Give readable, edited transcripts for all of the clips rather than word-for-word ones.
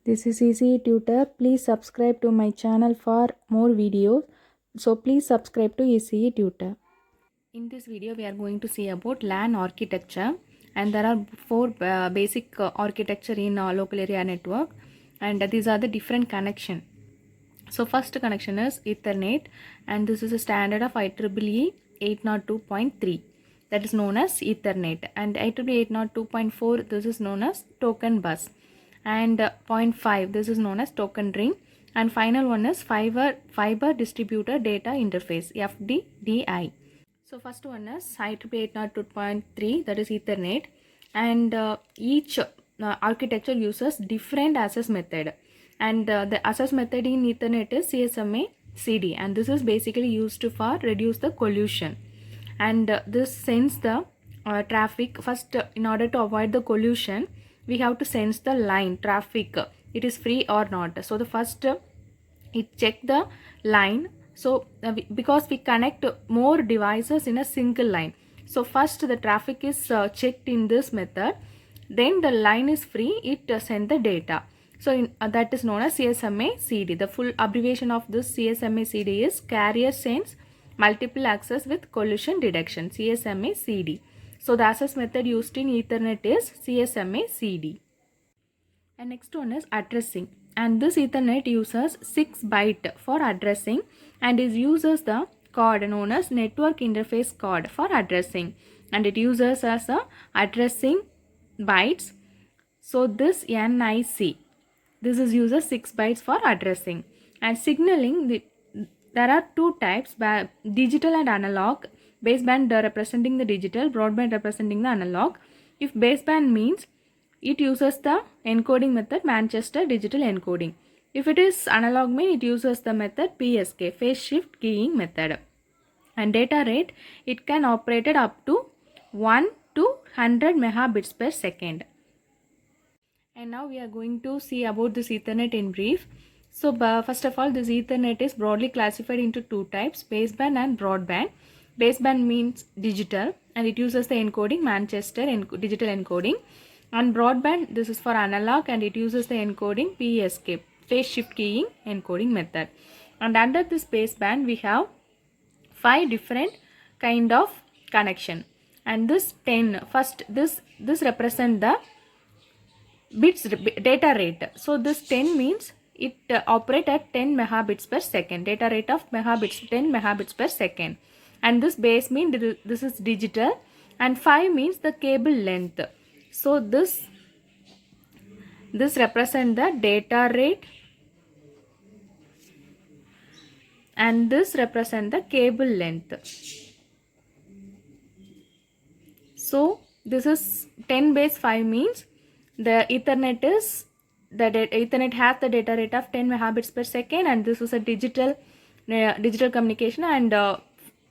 This is Easy Tutor. Please subscribe to my channel for more videos. So please subscribe to Easy Tutor. In this video we are going to see about LAN architecture, and there are four basic architecture in local area network, and these are the different connection. So first connection is Ethernet, and this is a standard of IEEE 802.3, that is known as Ethernet, and IEEE 802.4, this is known as token bus, and zero point 0.5, this is known as token ring, and final one is fiber distributed data interface, FDDI. So first one is IEEE 802.3, that is Ethernet, and each architecture uses different access method, and the access method in Ethernet is CSMA CD, and this is basically used for reduce the collision, and this sends the traffic. First, in order to avoid the collision, we have to sense the line traffic, it is free or not. So the first it check the line. So because we connect more devices in a single line, so first the traffic is checked in this method, then the line is free, it send the data. So that is known as CSMA CD. The full abbreviation of this CSMA CD is carrier sends multiple access with collision detection, CSMA CD. So the access method used in Ethernet is CSMA CD. And next one is addressing, and this Ethernet uses 6 byte for addressing, and it uses the code known as network interface code for addressing, and it uses as a addressing bytes. So this NIC, this is uses 6 bytes for addressing. And signaling, there are two types, digital and analog. Baseband representing the digital, broadband representing the analog. If baseband means it uses the encoding method Manchester digital encoding. If it is analog mean, it uses the method PSK, phase shift keying method. And data rate, it can operate up to 1 to 100 megabits per second. And now we are going to see about this Ethernet in brief. So first of all, this Ethernet is broadly classified into two types, baseband and broadband. Baseband means digital, and it uses the encoding Manchester digital encoding. And broadband, this is for analog, and it uses the encoding PSK, phase shift keying encoding method. And under this baseband we have 5 different kind of connection, and this 10, first this represent the bits data rate. So this 10 means it operate at 10 megabits per second, data rate of megabits, 10 megabits per second. And this base means this is digital, and 5 means the cable length. So this represent the data rate, and this represent the cable length. So this is 10 base 5 means the Ethernet is Ethernet has the data rate of 10 megabits per second, and this is a digital communication, and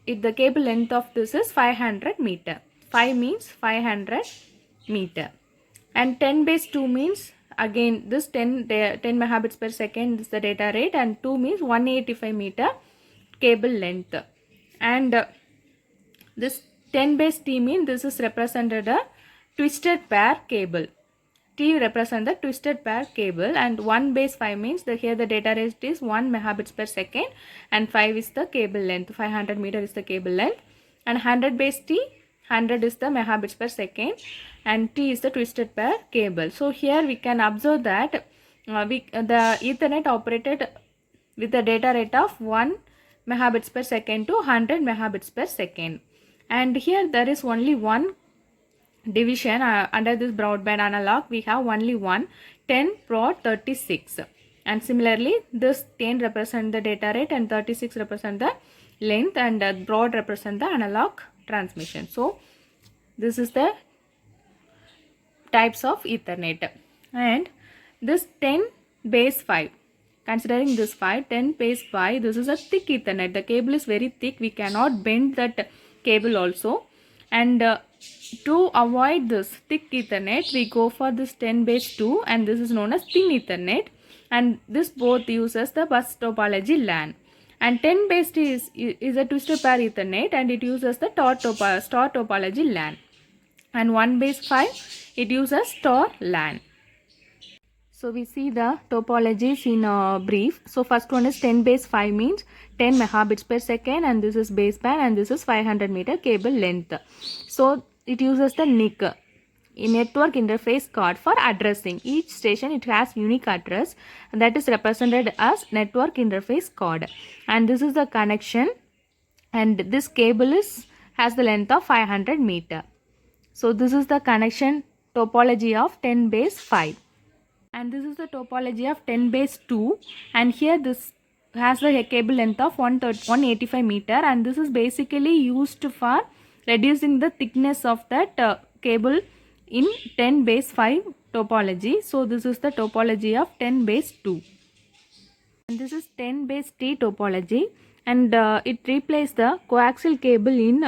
the cable length of this is 500 meter. 5 means 500 meter, and 10 base 2 means again this 10 megabits per second is the data rate, and 2 means 185 meter cable length. And this 10 base T means this is represented a twisted pair cable. T represent the twisted pair cable, and 1 base 5 means here the data rate is 1 megabits per second, and 5 is the cable length, 500 meter is the cable length. And 100 base T, 100 is the megabits per second, and T is the twisted pair cable. So here we can observe that the Ethernet operated with the data rate of 1 megabits per second to 100 megabits per second. And here there is only one division under this broadband analog. We have only one, 10 prod 36, and similarly this 10 represent the data rate, and 36 represent the length, and broad represent the analog transmission. So this is the types of Ethernet. And this 10 base 5, considering this 10 base 5, this is a thick Ethernet. The cable is very thick, we cannot bend that cable also, and to avoid this thick Ethernet, we go for this 10 base 2, and this is known as thin Ethernet, and this both uses the bus topology LAN. And 10 base T is a twisted pair Ethernet, and it uses the star topology LAN. And 1 base 5, it uses star LAN. So we see the topologies in brief. So first one is 10 base 5 means 10 megabits per second, and this is baseband, and this is 500 meter cable length. So it uses the NIC, a network interface card, for addressing. Each station it has unique address, and that is represented as network interface card. And this is the connection, and this cable has the length of 500 meter. So this is the connection topology of 10 base 5. And this is the topology of 10 base 2, and here this has the cable length of 185 meter, and this is basically used for reducing the thickness of that cable in 10 base 5 topology. So this is the topology of 10 base 2, and this is 10 base T topology, and it replaced the coaxial cable in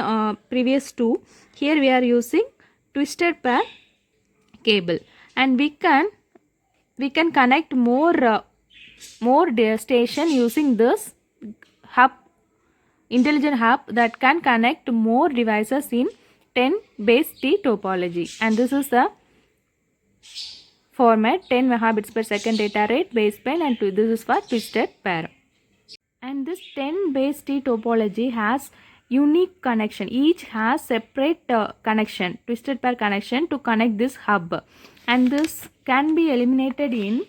previous two. Here we are using twisted pair cable, and we can connect more station using this hub, intelligent hub, that can connect more devices in 10 base T topology. And this is the format: 10 megabits per second data rate, baseband, and this is for twisted pair. And this 10 base T topology has unique connection. Each has separate connection, twisted pair connection, to connect this hub, and this can be eliminated in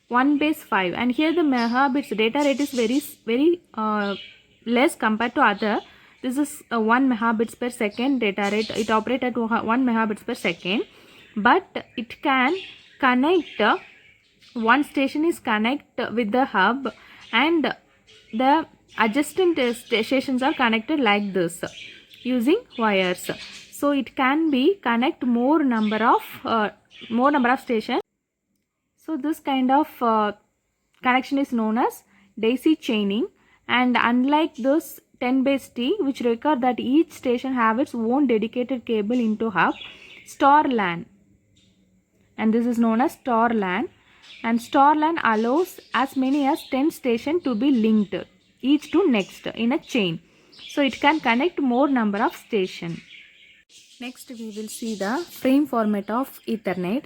1 base 5. And here the megabits data rate is very less compared to other. This is 1 megabits per second data rate. It operates at 1 megabits per second, but it can connect, one station is connect with the hub, and the adjacent stations are connected like this using wires. So it can be connect more number of stations. So this kind of connection is known as daisy chaining, and unlike this 10 base T, which require that each station have its own dedicated cable into hub, star LAN, and this is known as star LAN, and star LAN allows as many as 10 stations to be linked, each to next in a chain. So it can connect more number of stations. Next we will see the frame format of Ethernet,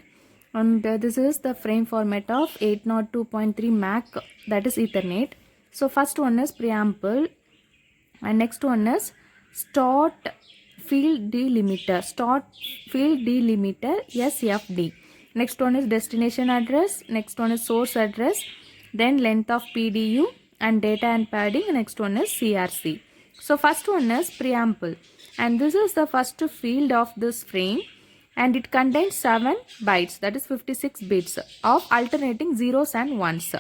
and this is the frame format of 802.3 MAC, that is Ethernet. So first one is preamble, and next one is start field delimiter, SFD. Next one is destination address, next one is source address, then length of PDU, and data and padding. Next one is CRC. So first one is preamble, and this is the first field of this frame, and it contains 7 bytes, that is 56 bits of alternating zeros and ones.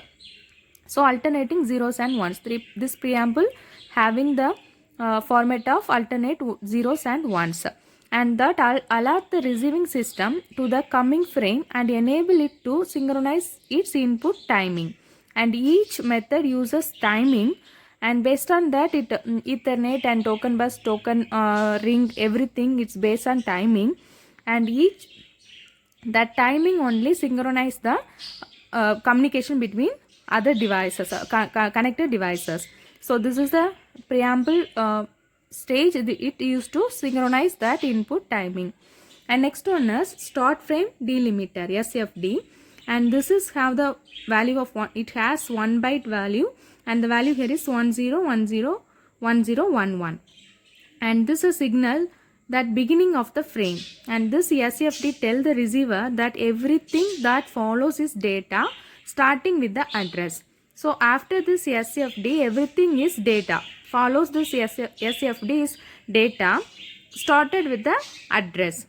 So alternating zeros and ones, this preamble having the format of alternate zeros and ones, and that alert the receiving system to the coming frame and enable it to synchronize its input timing. And each method uses timing, and based on that Ethernet and token bus, token ring, everything, it's based on timing, and each that timing only synchronize the communication between other devices, connected devices. So this is the preamble stage. It used to synchronize that input timing. And next one is start frame delimiter, SFD, and this is have the value of one. It has 1 byte value, and the value here is 10101011, and this is a signal that beginning of the frame, and this SFD tell the receiver that everything that follows is data starting with the address. So after this SFD, everything is data, follows this SFD is data started with the address.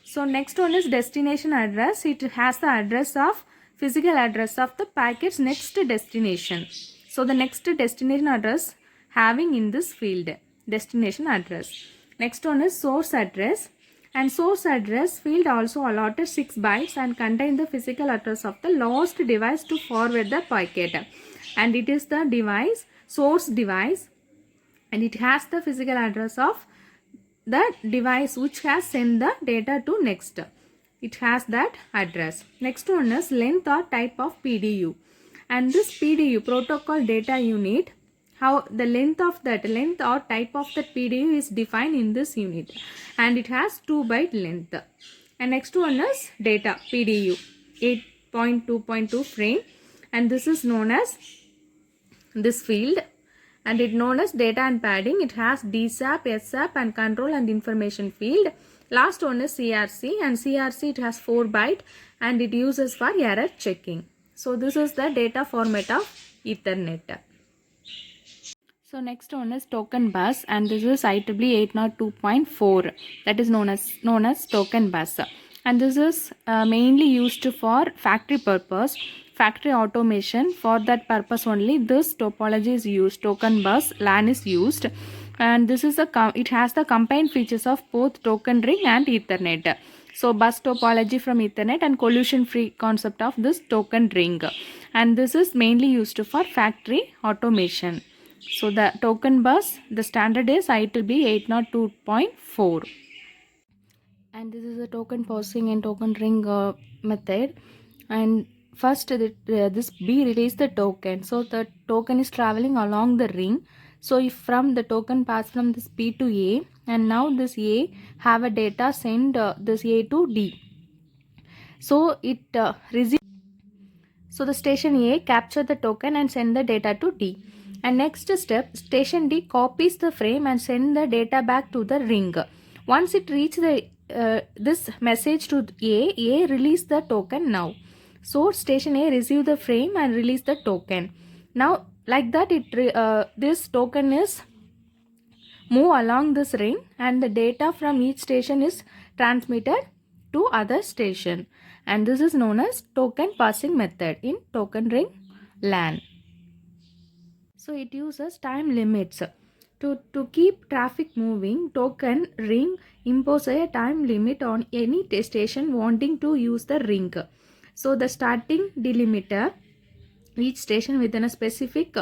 So next one is destination address. It has the address of physical address of the packet's next destination. So the next destination address having in this field, destination address. Next one is source address, and source address field also allotted 6 bytes and contain the physical address of the lost device to forward the packet, and it is the device, source device, and it has the physical address of the device which has sent the data to next. It has that address. Next one is length or type of PDU, and this PDU, protocol data unit, how the length or type of that PDU is defined in this unit, and it has 2 byte length. And next one is data PDU, 0.2.2 frame, and this is known as this field, and it known as data and padding. It has DSAP, SAP and control and information field. Last one is CRC, and CRC it has 4 byte and it uses for error checking. So this is the data format of Ethernet. So next one is token bus, and this is IEEE 802.4, that is known as token bus, and this is mainly used for factory purpose, factory automation. For that purpose only this topology is used. Token bus LAN is used, and this is it has the combined features of both token ring and Ethernet. So bus topology from Ethernet and collision free concept of this token ring, and this is mainly used for factory automation. So the token bus, the standard is IEEE 802.4, and this is a token parsing and token ring method. And first this B release the token, so the token is traveling along the ring. So if from the token pass from this B to A, and now this A have a data send this A to D, so it receive. So the station A capture the token and send the data to D. And next step, station D copies the frame and send the data back to the ring. Once it reach the this message to A release the token now. So station A receive the frame and release the token. Now like that this token is move along this ring, and the data from each station is transmitted to other station, and this is known as token passing method in token ring LAN. So it uses time limits. To keep traffic moving, token ring impose a time limit on any station wanting to use the ring. So the starting delimiter each station within a specific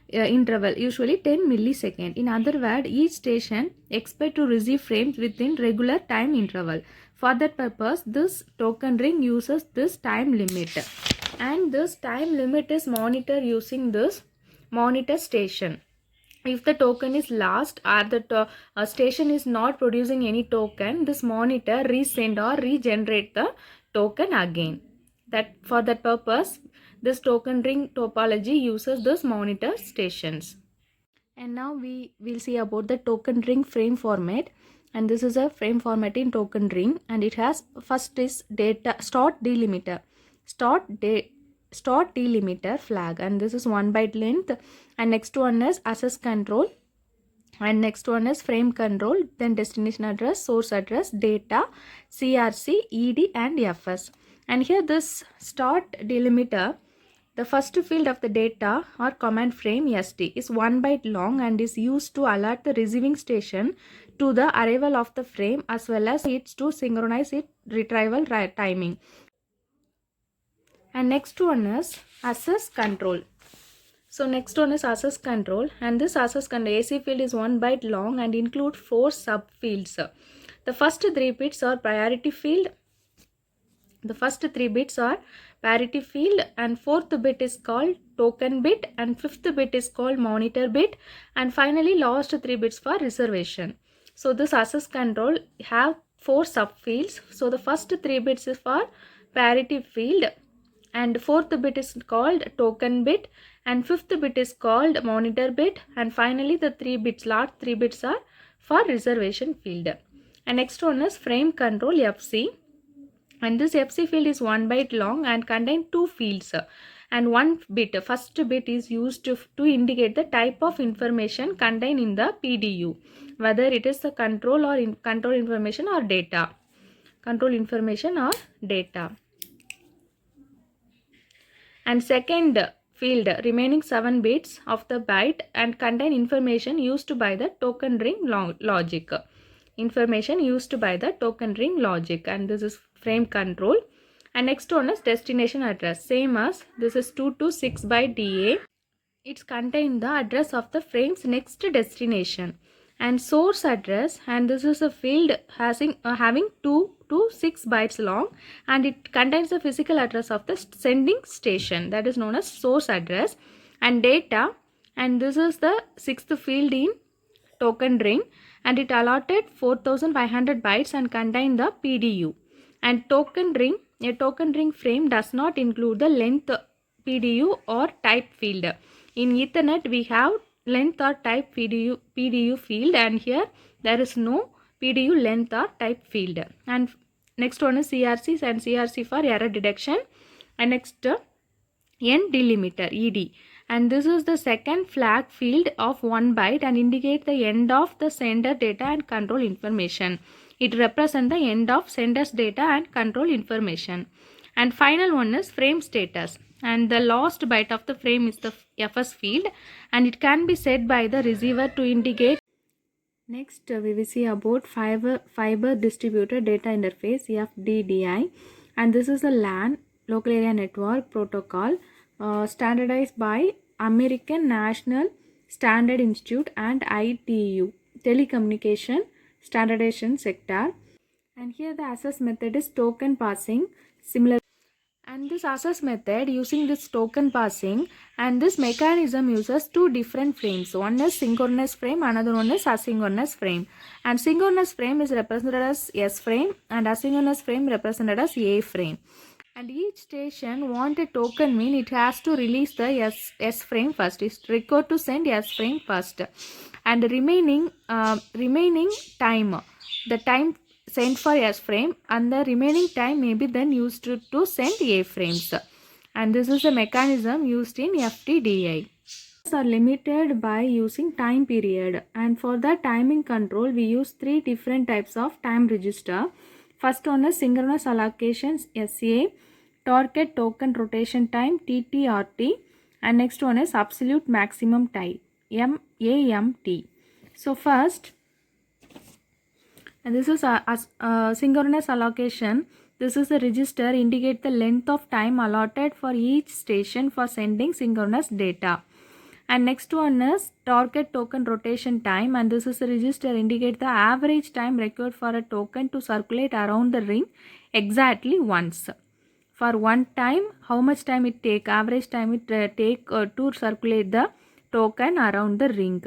interval, usually 10 millisecond. In other words, each station expect to receive frames within regular time interval. For that purpose, this token ring uses this time limit, and this time limit is monitored using this monitor station. If the token is lost or the station is not producing any token, this monitor resend or regenerate the token again. That for that purpose, this token ring topology uses this monitor stations. And now we will see about the token ring frame format, and this is a frame format in token ring, and it has first is data start delimiter, start delimiter flag, and this is 1 byte length, and next one is access control, and next one is frame control, then destination address, source address, data, CRC, ED and FS. And here this start delimiter, the first field of the data or command frame ST is 1 byte long and is used to alert the receiving station to the arrival of the frame, as well as it's to synchronize its retrieval timing. And next one is access control. So next one is access control, and this access control AC field is 1 byte long and include 4 subfields. The first 3 bits are priority field. The first 3 bits are parity field, and 4th bit is called token bit, and 5th bit is called monitor bit, and finally last 3 bits for reservation. So this access control have 4 subfields. So the first 3 bits is for parity field, and 4th bit is called token bit, and 5th bit is called monitor bit, and finally the 3 bits, last 3 bits are for reservation field. And next one is frame control FC, and this FC field is 1 byte long and contain 2 fields, and 1 bit, first bit is used to indicate the type of information contained in the PDU, whether it is the control or control information or data, and second field remaining 7 bits of the byte and contain information used by the token ring logic, and this is frame control. And next one is destination address, same as this is 2 to 6 byte DA. It's contain the address of the frame's next destination. And source address, and this is a field having 2 to 6 bytes long, and it contains the physical address of the sending station, that is known as source address. And data, and this is the 6th field in token ring, and it allotted 4500 bytes and contain the PDU. And token ring a token ring frame does not include the length PDU or type field. In Ethernet, we have length or type PDU field, and here there is no PDU length or type field. And next one is CRC and CRC for error detection. And next end delimiter ED, and this is the second flag field of 1 byte and indicate the end of the sender data and control information. It represents the end of sender's data and control information. And final one is frame status, and the last byte of the frame is the FS field, and it can be set by the receiver to indicate. Next we will see about fiber distributed data interface FDDI, and this is a LAN local area network protocol standardized by American National Standard Institute and ITU Telecommunication Standardization Sector. And here the access method is token passing, similar. And this access method using this token passing, and this mechanism uses two different frames. One is synchronous frame, another one is asynchronous frame. And synchronous frame is represented as S frame and asynchronous frame represented as A frame. And each station want a token mean it has to release the S frame first. It's required to send S frame first. And the remaining time, the time sent for S frame, and the remaining time may be then used to send A frames. And this is a mechanism used in FTDI. Are limited by using time period, and for the timing control we use three different types of time register. First one is synchronous allocations SA, target token rotation time TTRT, and next one is absolute maximum time MAMT. So first, and this is a synchronous allocation. This is a register indicate the length of time allotted for each station for sending synchronous data. And next one is target token rotation time, and this is a register indicate the average time required for a token to circulate around the ring exactly once. For one time, how much time it take, average time it take to circulate the token around the ring.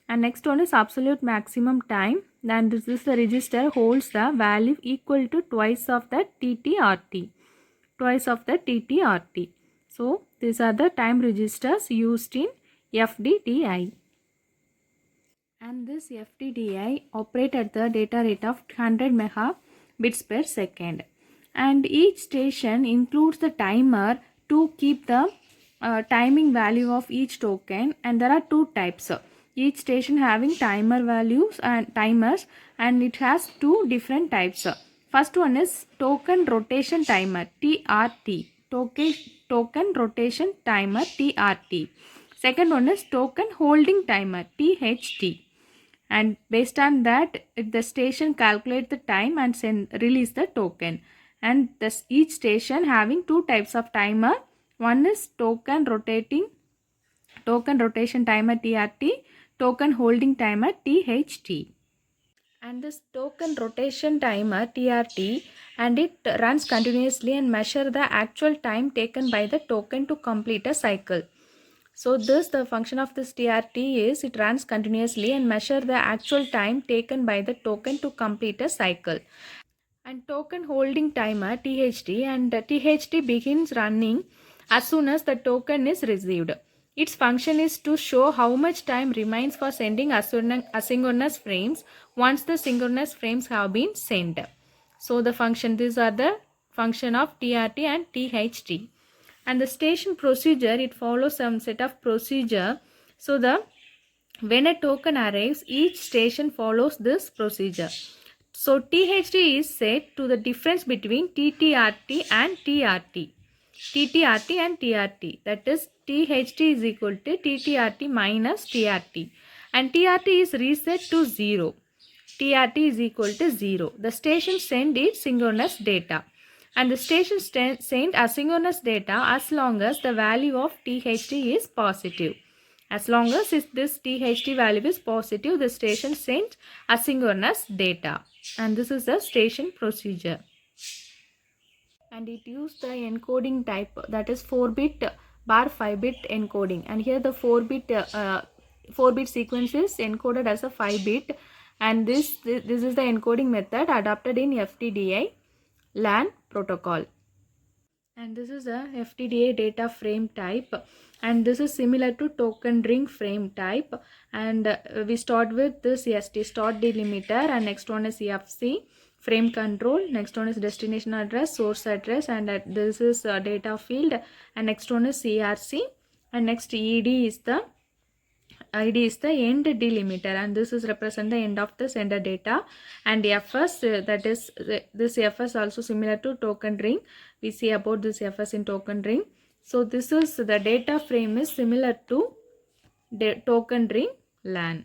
And next one is absolute maximum time, and this is the register holds the value equal to twice of the TTRT. Twice of the TTRT. So these are the time registers used in FDDI. And this FDDI operate at the data rate of 100 megabits per second. And each station includes the timer to keep the timing value of each token, and there are two types. Each station having timer values and timers, and it has two different types. First one is token rotation timer TRT. Token rotation timer TRT. Second one is token holding timer THT. And based on that, the station calculate the time and release the token. And this each station having two types of timer. One is token rotation timer TRT, token holding timer THT. And this token rotation timer TRT, and it runs continuously and measure the actual time taken by the token to complete a cycle. So this, the function of this TRT is it runs continuously and measure the actual time taken by the token to complete a cycle. And token holding timer THT, and THT begins running as soon as the token is received. Its function is to show how much time remains for sending asynchronous frames once the synchronous frames have been sent. So the function, these are the function of TRT and THT. And the station procedure, it follows some set of procedure. So when a token arrives, each station follows this procedure. So THT is set to the difference between TTRT and TRT. TTRT and TRT, that is THT is equal to TTRT minus TRT, and TRT is reset to 0. TRT is equal to 0. The station send its synchronous data, and the station send asynchronous data as long as the value of THT is positive. As long as this THT value is positive, the station sends asynchronous data, and this is the station procedure. And it used the encoding type, that is 4-bit bar 5-bit encoding, and here the 4-bit sequence is encoded as a 5-bit, and this is the encoding method adopted in FTDI LAN protocol. And this is a FTDA data frame type, and this is similar to token ring frame type. And we start with this ST start delimiter, and next one is FC frame control, next one is destination address, source address, and this is data field, and next one is CRC, and next ID is the end delimiter, and this is represent the end of the sender data. And FS, that is this FS also similar to token ring. We see about this FS in token ring. So this is the data frame is similar to token ring LAN.